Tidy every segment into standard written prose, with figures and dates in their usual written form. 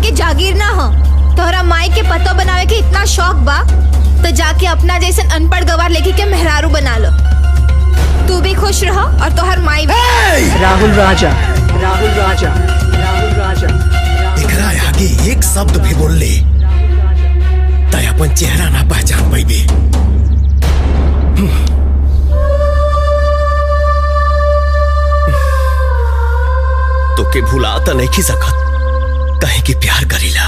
बाप के जागीर ना हो। तोहरा माई के पतो बनावे के इतना शौक बा तो जाके अपना जैसे अनपढ़ गवार लेके के मेहरारू बना लो। तू भी खुश रहो और तोहर माई भी। राहुल राजा, राहुल राजा, राहुल राजा। एकरा आगे एक शब्द भी बोल ले तय अपन चेहरा ना पहचान पाइबे। तो के भुला तो नहीं की सकत कहे कि प्यार करीला।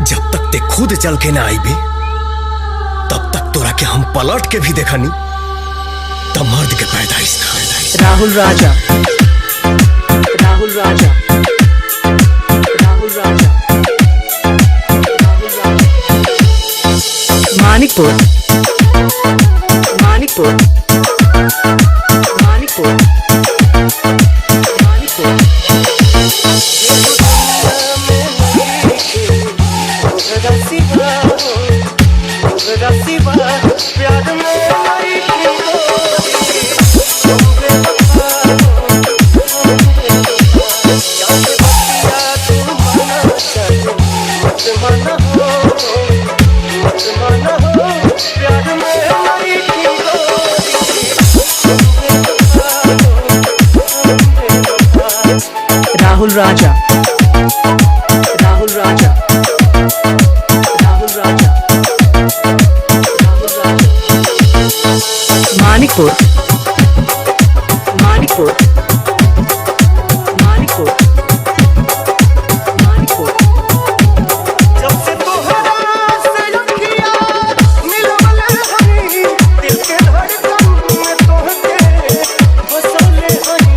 जब तक ते खुद चल के ना आईबे तब तक तोरा के हम पलट के भी देखनी तब मर्द के पैदाइश ना। राहुल राजा, राहुल राजा, राहुल राजा, राहुल राजा। मानिकपुर, मानिकपुर, मानिकपुर, मानिकपुर। राहुल राजा, राहुल राजा, राहुल राजा, राहुल राजा। मानिकपुर, मानिकपुर, मानिकपुर, मानिकपुर। जब से तोहरा से अखिया मिलवले हनी दिल के धड़कन में तोहके बसले हनी।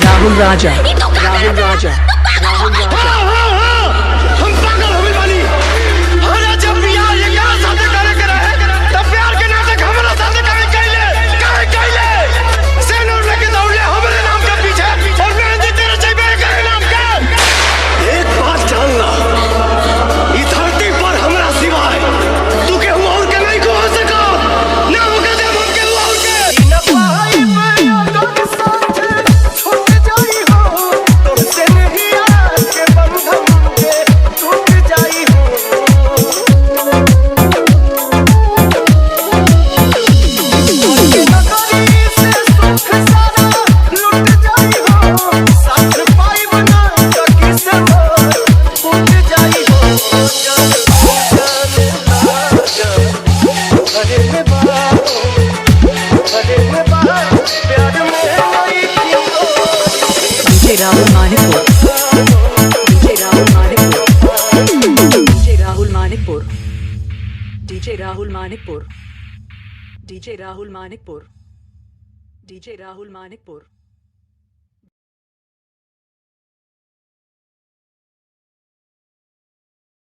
राहुल राजा, राहुल राजा, राहुल राजा। हम पागल हो गइल बानी। हमरा जब बियाह एकरा साथे करे के रहे तब प्यार के नाटक हमरा साथे काहे कइले सेनूर लेके दौड़ले हमरे नाम के पीछे और मेहंदी तेरे जेबे करे नाम के। एक बात जानना ई धरती पर हमरा सिवाय तू के और के नहीं को हो सका ना होके दे हम के और के न पाई मैं अगर साथ छूट जाई हो तुमसे नहीं आके बंधन के टूट जाई हो। के नगरी से सुख सारा लुट जाई हो साथ पाई बना तकी से मोर फूट जाई हो। अरे में बात प्यार में आई थी तो। DJ Rahul Manikpur, DJ Rahul Manikpur, DJ Rahul Manikpur, DJ Rahul Manikpur, DJ Rahul Manikpur, DJ Rahul Manikpur.